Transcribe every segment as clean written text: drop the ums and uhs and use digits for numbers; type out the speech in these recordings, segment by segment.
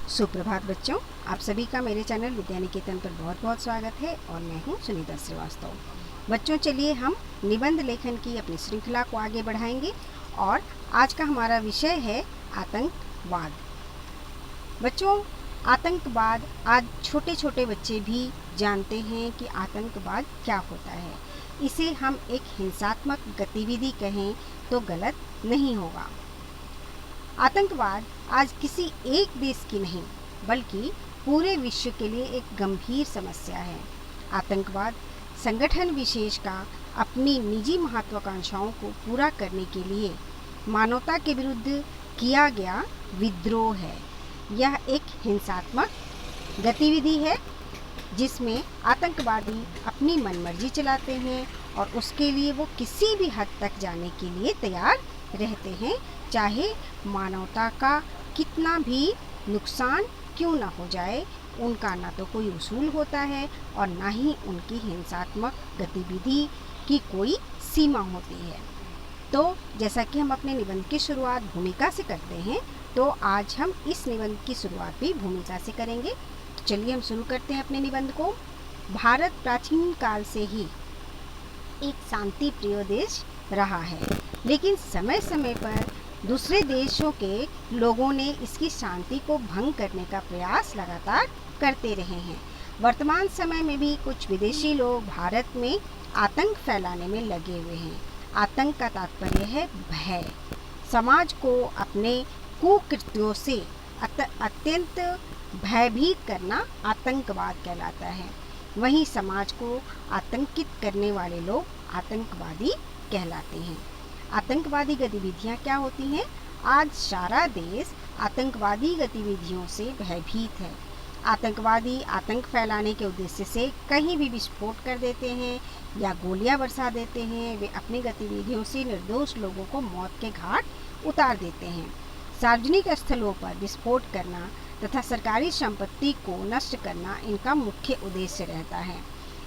सुप्रभात बच्चों, आप सभी का मेरे चैनल विद्या निकेतन पर बहुत बहुत स्वागत है और मैं हूं सुनीता श्रीवास्तव। बच्चों, चलिए हम निबंध लेखन की अपनी श्रृंखला को आगे बढ़ाएंगे और आज का हमारा विषय है आतंकवाद। बच्चों, आतंकवाद आज छोटे छोटे बच्चे भी जानते हैं कि आतंकवाद क्या होता है। इसे हम एक हिंसात्मक गतिविधि कहें तो गलत नहीं होगा। आतंकवाद आज किसी एक देश की नहीं बल्कि पूरे विश्व के लिए एक गंभीर समस्या है। आतंकवाद संगठन विशेष का अपनी निजी महत्वाकांक्षाओं को पूरा करने के लिए मानवता के विरुद्ध किया गया विद्रोह है। यह एक हिंसात्मक गतिविधि है जिसमें आतंकवादी अपनी मनमर्जी चलाते हैं और उसके लिए वो किसी भी हद तक जाने के लिए तैयार रहते हैं, चाहे मानवता का कितना भी नुकसान क्यों ना हो जाए। उनका ना तो कोई उसूल होता है और ना ही उनकी हिंसात्मक गतिविधि की कोई सीमा होती है। तो जैसा कि हम अपने निबंध की शुरुआत भूमिका से करते हैं, तो आज हम इस निबंध की शुरुआत भी भूमिका से करेंगे। तो चलिए हम शुरू करते हैं अपने निबंध को। भारत प्राचीन काल से ही एक शांति प्रिय देश रहा है, लेकिन समय समय पर दूसरे देशों के लोगों ने इसकी शांति को भंग करने का प्रयास लगातार करते रहे हैं। वर्तमान समय में भी कुछ विदेशी लोग भारत में आतंक फैलाने में लगे हुए हैं। आतंक का तात्पर्य है भय। समाज को अपने कुकृत्यों से अत्यंत भयभीत करना आतंकवाद कहलाता है। वहीं समाज को आतंकित करने वाले लोग आतंकवादी कहलाते हैं। आतंकवादी गतिविधियां क्या होती हैं? आज सारा देश आतंकवादी गतिविधियों से भयभीत है। आतंकवादी आतंक फैलाने के उद्देश्य से कहीं भी विस्फोट कर देते हैं या गोलियां बरसा देते हैं। वे अपनी गतिविधियों से निर्दोष लोगों को मौत के घाट उतार देते हैं। सार्वजनिक स्थलों पर विस्फोट करना तथा सरकारी संपत्ति को नष्ट करना इनका मुख्य उद्देश्य रहता है।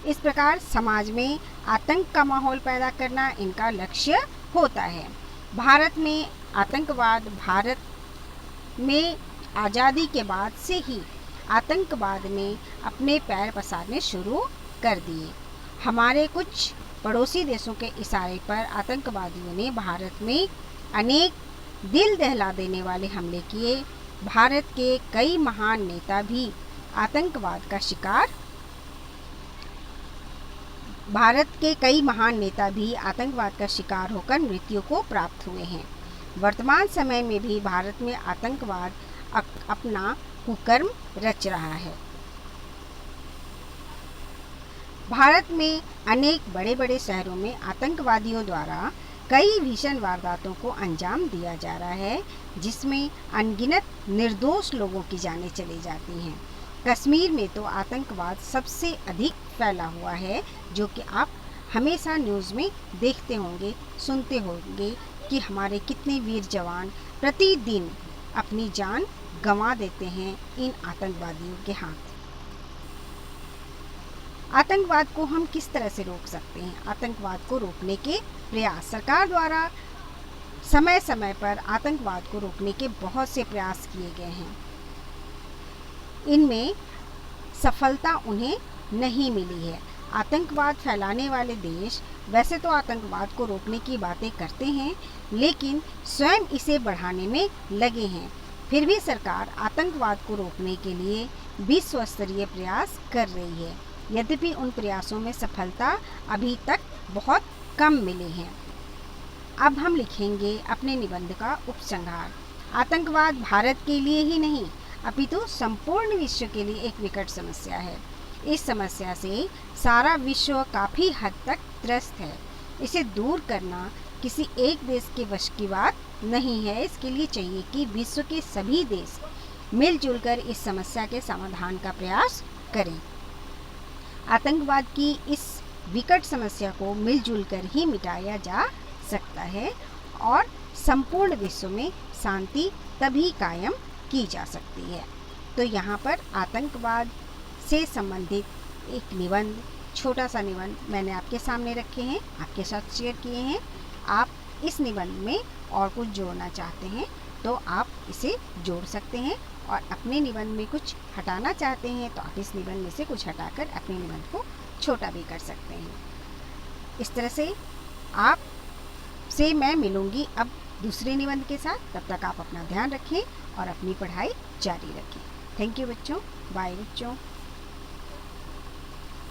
इस प्रकार समाज में आतंक का माहौल पैदा करना इनका लक्ष्य होता है। भारत में आतंकवाद भारत में आज़ादी के बाद से ही आतंकवाद ने अपने पैर पसारने शुरू कर दिए। हमारे कुछ पड़ोसी देशों के इशारे पर आतंकवादियों ने भारत में अनेक दिल दहला देने वाले हमले किए। भारत के कई महान नेता भी आतंकवाद का शिकार होकर मृत्यु को प्राप्त हुए हैं। वर्तमान समय में भी भारत में आतंकवाद अपना कुकर्म रच रहा है। भारत में अनेक बड़े बड़े शहरों में आतंकवादियों द्वारा कई भीषण वारदातों को अंजाम दिया जा रहा है, जिसमें अनगिनत निर्दोष लोगों की जानें चली जाती हैं। कश्मीर में तो आतंकवाद सबसे अधिक फैला हुआ है, जो कि आप हमेशा न्यूज़ में देखते होंगे, सुनते होंगे कि हमारे कितने वीर जवान प्रतिदिन अपनी जान गंवा देते हैं इन आतंकवादियों के हाथ। आतंकवाद को हम किस तरह से रोक सकते हैं? आतंकवाद को रोकने के प्रयास सरकार द्वारा समय समय पर आतंकवाद को रोकने के बहुत से प्रयास किए गए हैं। इनमें सफलता उन्हें नहीं मिली है। आतंकवाद फैलाने वाले देश वैसे तो आतंकवाद को रोकने की बातें करते हैं, लेकिन स्वयं इसे बढ़ाने में लगे हैं। फिर भी सरकार आतंकवाद को रोकने के लिए विश्व स्तरीय प्रयास कर रही है, यद्यपि उन प्रयासों में सफलता अभी तक बहुत कम मिली है। अब हम लिखेंगे अपने निबंध का उपसंहार। आतंकवाद भारत के लिए ही नहीं अपितु संपूर्ण विश्व के लिए एक विकट समस्या है। इस समस्या से सारा विश्व काफ़ी हद तक त्रस्त है। इसे दूर करना किसी एक देश के वश की बात नहीं है। इसके लिए चाहिए कि विश्व के सभी देश मिलजुल कर इस समस्या के समाधान का प्रयास करें। आतंकवाद की इस विकट समस्या को मिलजुल कर ही मिटाया जा सकता है और संपूर्ण विश्व में शांति तभी कायम की जा सकती है। तो यहाँ पर आतंकवाद से संबंधित एक निबंध, छोटा सा निबंध मैंने आपके सामने रखे हैं, आपके साथ शेयर किए हैं। आप इस निबंध में और कुछ जोड़ना चाहते हैं तो आप इसे जोड़ सकते हैं और अपने निबंध में कुछ हटाना चाहते हैं तो आप इस निबंध में से कुछ हटाकर अपने निबंध को छोटा भी कर सकते हैं। इस तरह से आप से मैं मिलूँगी अब दूसरे निबंध के साथ। तब तक आप अपना ध्यान रखें और अपनी पढ़ाई जारी रखें। थैंक यू बच्चों। बाय बच्चों।